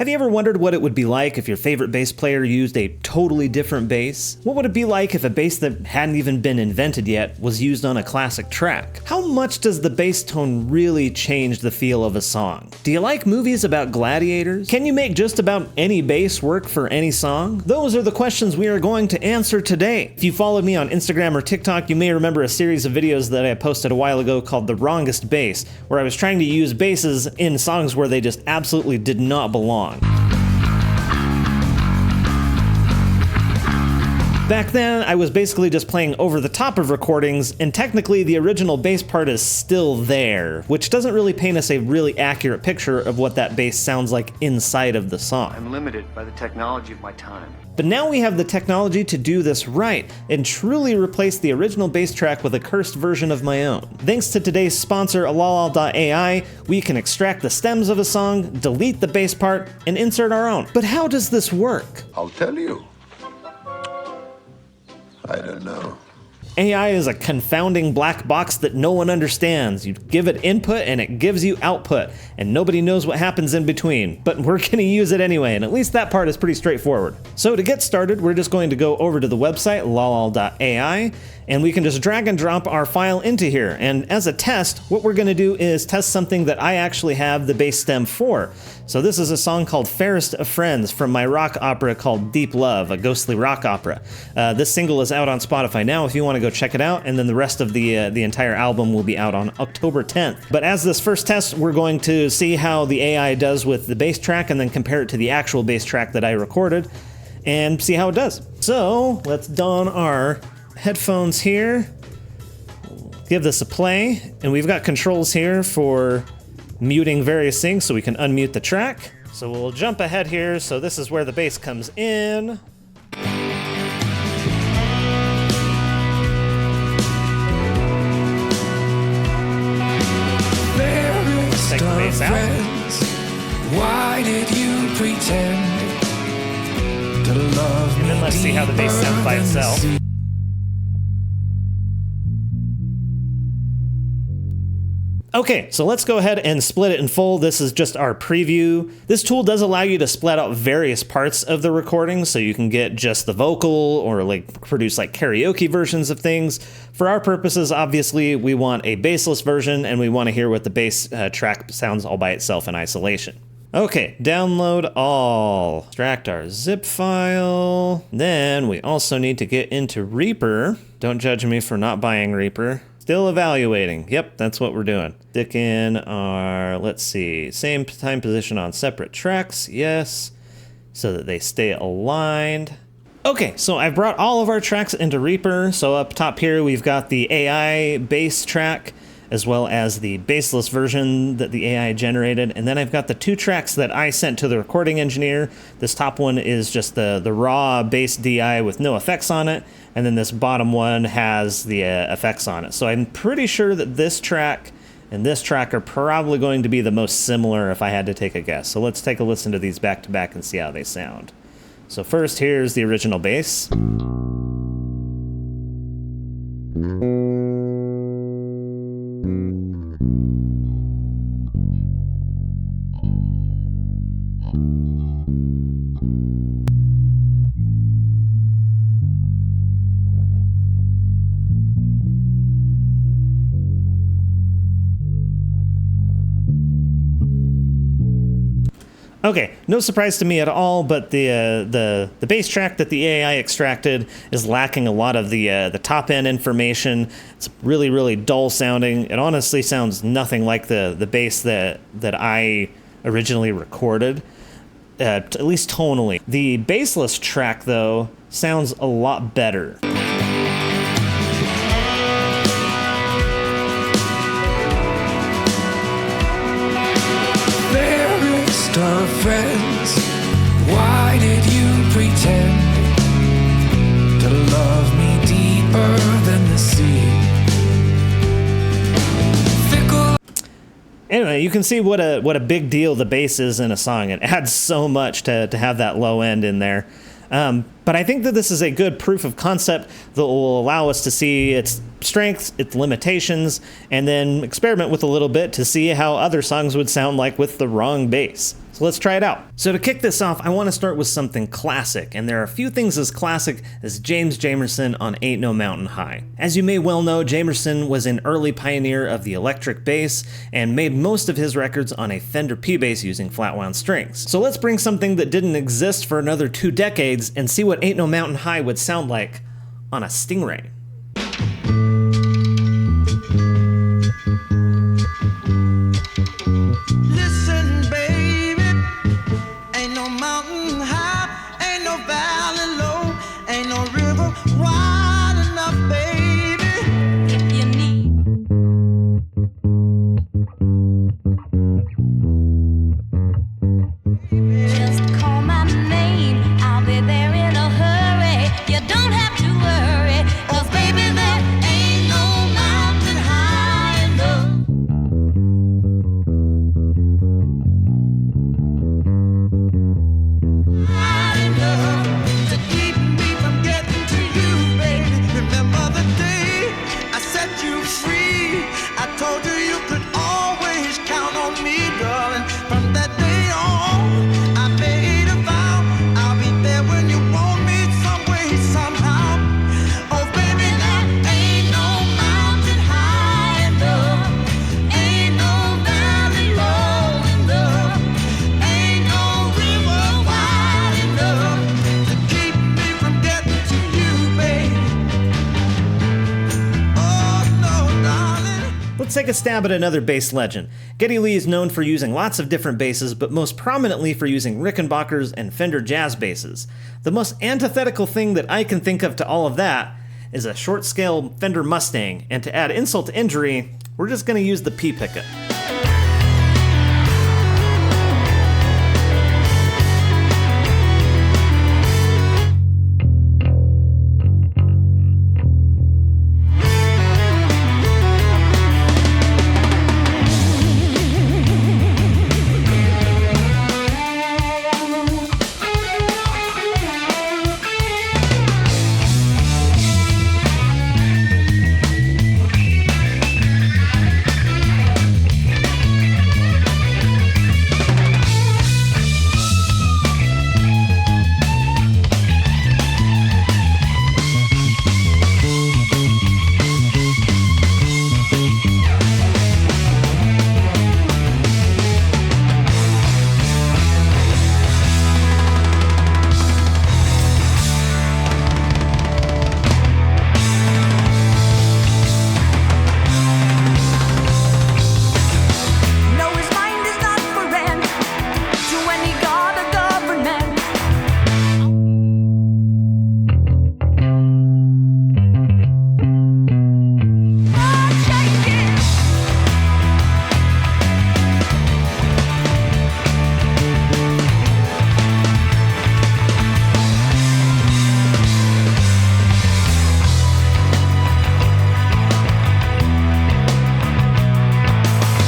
Have you ever wondered what it would be like if your favorite bass player used a totally different bass? What would it be like if a bass that hadn't even been invented yet was used on a classic track? How much does the bass tone really change the feel of a song? Do you like movies about gladiators? Can you make just about any bass work for any song? Those are the questions we are going to answer today. If you followed me on Instagram or TikTok, you may remember a series of videos that I posted a while ago called The Wrongest Bass, where I was trying to use basses in songs where they just absolutely did not belong. Back then, I was basically just playing over the top of recordings, and technically the original bass part is still there, which doesn't really paint us a really accurate picture of what that bass sounds like inside of the song. I'm limited by the technology of my time. But now we have the technology to do this right, and truly replace the original bass track with a cursed version of my own. Thanks to today's sponsor, Alal.ai, we can extract the stems of a song, delete the bass part, and insert our own. But how does this work? I'll tell you. I don't know. AI is a confounding black box that no one understands. You give it input and it gives you output, and nobody knows what happens in between. But we're going to use it anyway, and at least that part is pretty straightforward. So to get started, we're just going to go over to the website, lalal.ai, and we can just drag and drop our file into here. And as a test, what we're going to do is test something that I actually have the bass stem for. So this is a song called Fairest of Friends from my rock opera called Deep Love, a ghostly rock opera. This single is out on Spotify now if you want to go check it out, and then the rest of the entire album will be out on October 10th. But as this first test, we're going to see how the AI does with the bass track and then compare it to the actual bass track that I recorded and see how it does. So let's don our headphones here, give this a play, and we've got controls here for muting various things so we can unmute the track. So we'll jump ahead here. So this is where the bass comes in. Take the bass out. Why did you pretend to love me? And then let's see how the bass sounds by itself. Okay, so let's go ahead and split it in full. This is just our preview. This tool does allow you to split out various parts of the recording, so you can get just the vocal or like produce like karaoke versions of things. For our purposes, obviously, we want a bassless version, and we want to hear what the bass track sounds all by itself in isolation. Okay, download all. Extract our zip file. Then we also need to get into Reaper. Don't judge me for not buying Reaper. Still evaluating. Yep, that's what we're doing. Stick in our, let's see, same time position on separate tracks. Yes, so that they stay aligned. Okay, so I've brought all of our tracks into Reaper. So up top here, we've got the AI bass track, as well as the bassless version that the AI generated. And then I've got the two tracks that I sent to the recording engineer. This top one is just the raw bass DI with no effects on it. And then this bottom one has the effects on it. So I'm pretty sure that this track and this track are probably going to be the most similar if I had to take a guess. So let's take a listen to these back to back and see how they sound. So first, here's the original bass. Okay, no surprise to me at all, but the bass track that the AI extracted is lacking a lot of the top end information. It's really, really dull sounding. It honestly sounds nothing like the bass that I originally recorded, at least tonally. The bassless track, though, sounds a lot better. Of friends, why did you pretend to love me deeper than the sea? Fickle. Anyway, you can see what a big deal the bass is in a song. It adds so much to have that low end in there. But I think that this is a good proof of concept that will allow us to see its strengths, its limitations, and then experiment with a little bit to see how other songs would sound like with the wrong bass. So let's try it out. So to kick this off, I want to start with something classic, and there are a few things as classic as James Jamerson on Ain't No Mountain High. As you may well know, Jamerson was an early pioneer of the electric bass and made most of his records on a Fender P-Bass using flat wound strings. So let's bring something that didn't exist for another 2 decades and see what Ain't No Mountain High would sound like on a Stingray. Listen, baby, ain't no mountain high, ain't no valley low, ain't no river wide enough, baby. If you need just call my name, I'll be there in a hurry. You don't have to worry, 'cause baby, there ain't no mountain high enough. High enough to keep me from getting to you, baby. Remember the day I set you free? I told you you could always count on me, darling. From that day on, I made a vow I'll be there when you want me, some way, somehow. Oh, baby, there ain't no mountain high enough, ain't no valley low enough, ain't no river wide enough to keep me from getting to you, baby. Oh, no, darling. Let's take a stab at another bass legend. Geddy Lee is known for using lots of different basses, but most prominently for using Rickenbackers and Fender jazz basses. The most antithetical thing that I can think of to all of that is a short-scale Fender Mustang, and to add insult to injury, we're just going to use the P pickup. No, his mind is not for rent to any god or government. Oh, check it.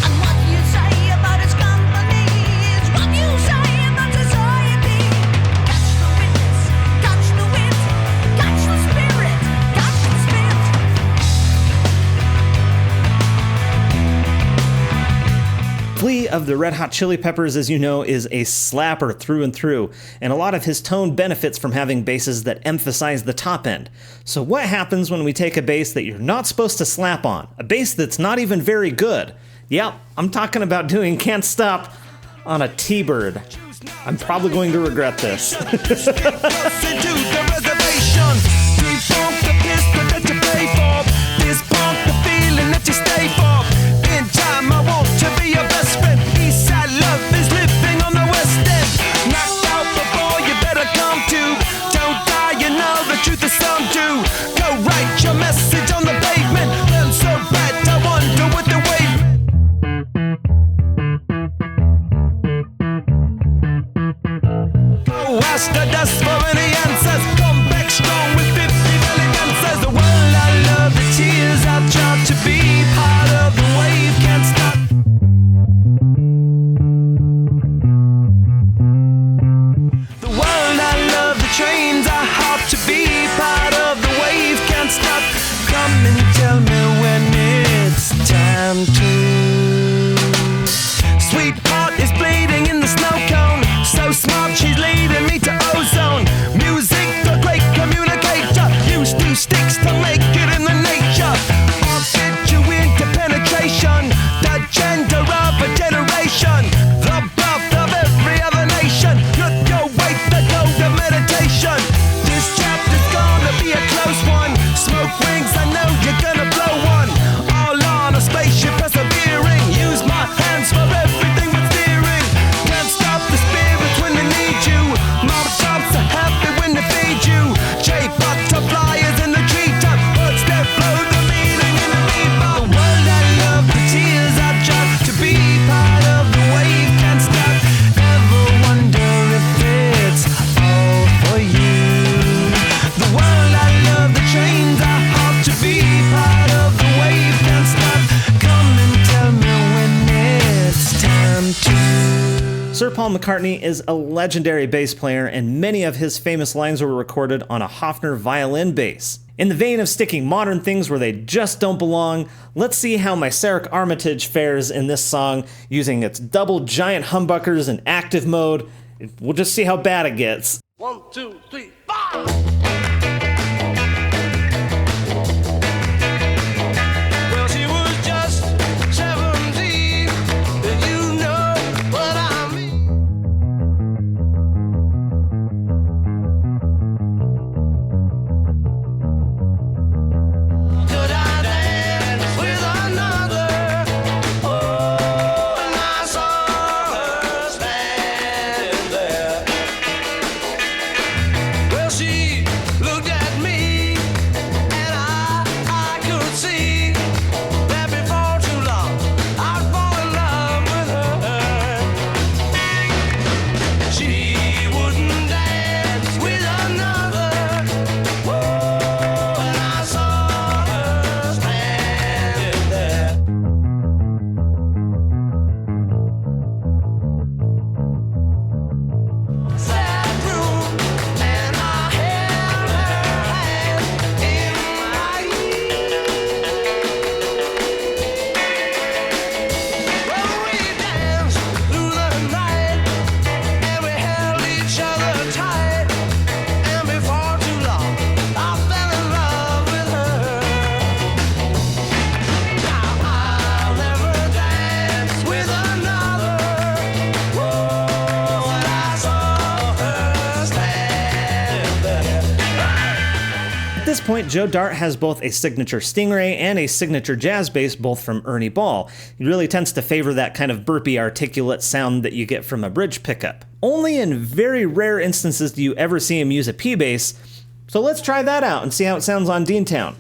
And what you say about his company is what you say about society. Catch the witness, catch the wit, catch the spirit, catch the spit. Flea of the Red Hot Chili Peppers, as you know, is a slapper through and through, and a lot of his tone benefits from having basses that emphasize the top end. So what happens when we take a bass that you're not supposed to slap on? A bass that's not even very good? Yep, I'm talking about doing Can't Stop on a T-Bird. I'm probably going to regret this. Closer to the reservation. Defunct the pistol that you pay for. This punk the feeling that you stay for. In time I want to be your best friend. Eastside love is living on the west end. Knocked out before you better come to. Don't die, you know the truth is some do. Go write your message on the pavement. Burn so bright I wonder what the wave. Go ask the dust for any answers. Come back strong with 50 million answers. The world I love, the tears I've tried to be part of the wave can't stop. The world I love, the trains I hop to be part of the wave can't stop. Come and tell me when it's time to. Sweetheart is bleeding in the snow cone. she's leading me to ozone. Music, the great communicator, used two sticks to make it in the nature. I'll fit you into penetration, the gender of a generation, the birth of every other nation. Look your way to go to meditation. This chapter's gonna be a close one. Smoke rings, I know you're gonna blow one. All on a spaceship persevering. Use my hands for everything but steering. Can't stop the spirits when they need you. Mob shops are happy when they feed you. J butterflies in the treetop. Birds that flow the meaning in the meatball. The world I love, the tears I drop. To be part of the wave can't stop. Ever wonder if it's all for you? The world I love, the trains I hop. To be part of the wave can't stop. Come and tell me when it's time to. Sir Paul McCartney is a legendary bass player, and many of his famous lines were recorded on a Hofner violin bass. In the vein of sticking modern things where they just don't belong, let's see how My Sarek Armitage fares in this song using its double giant humbuckers in active mode. We'll just see how bad it gets. 1, 2, 3, 4. Well, she was just 17, and you know what I mean. Could I dance with another? Oh, and I saw her standing there. Well, she looked at me, and I could see that before too long I'd fall in love with her. She wouldn't dance with another. Whoa, and I saw her standing there. Sad room, and I held her hand in mine. Well, we danced through the night, and we held each other tight. And before too long, I fell in love with her. Now I'll never dance with another. Whoa, and I saw her standing there. At this point, Joe Dart has both a signature Stingray and a signature jazz bass, both from Ernie Ball. He really tends to favor that kind of burpy, articulate sound that you get from a bridge pickup. Only in very rare instances do you ever see him use a P bass, so let's try that out and see how it sounds on Deantown.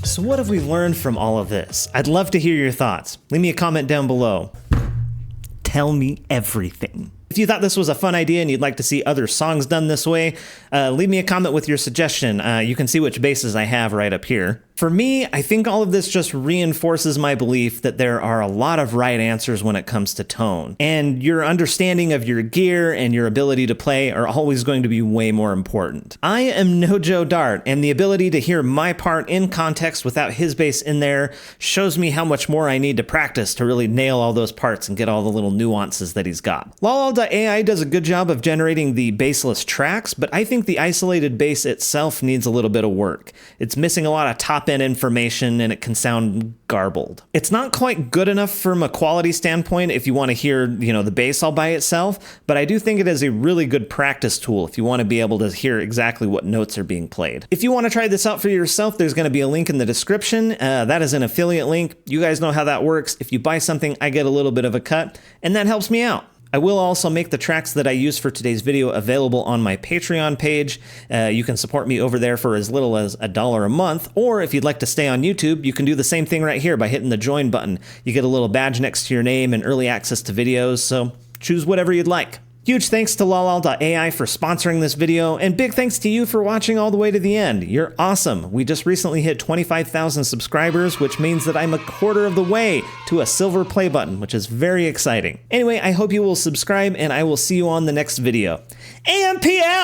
So what have we learned from all of this? I'd love to hear your thoughts. Leave me a comment down below. Tell me everything. If you thought this was a fun idea and you'd like to see other songs done this way, leave me a comment with your suggestion. You can see which basses I have right up here. For me, I think all of this just reinforces my belief that there are a lot of right answers when it comes to tone, and your understanding of your gear and your ability to play are always going to be way more important. I am no Joe Dart, and the ability to hear my part in context without his bass in there shows me how much more I need to practice to really nail all those parts and get all the little nuances that he's got. LolL.ai does a good job of generating the bassless tracks, but I think the isolated bass itself needs a little bit of work. It's missing a lot of top-end information and it can sound garbled. It's not quite good enough from a quality standpoint if you want to hear, the bass all by itself, but I do think it is a really good practice tool if you want to be able to hear exactly what notes are being played. If you want to try this out for yourself, there's going to be a link in the description. That is an affiliate link. You guys know how that works. If you buy something, I get a little bit of a cut, and that helps me out. I will also make the tracks that I use for today's video available on my Patreon page. You can support me over there for as little as $1 a month, or if you'd like to stay on YouTube, you can do the same thing right here by hitting the join button. You get a little badge next to your name and early access to videos, so choose whatever you'd like. Huge thanks to LolL.ai for sponsoring this video, and big thanks to you for watching all the way to the end. You're awesome. We just recently hit 25,000 subscribers, which means that I'm a quarter of the way to a silver play button, which is very exciting. Anyway, I hope you will subscribe, and I will see you on the next video. AMPM!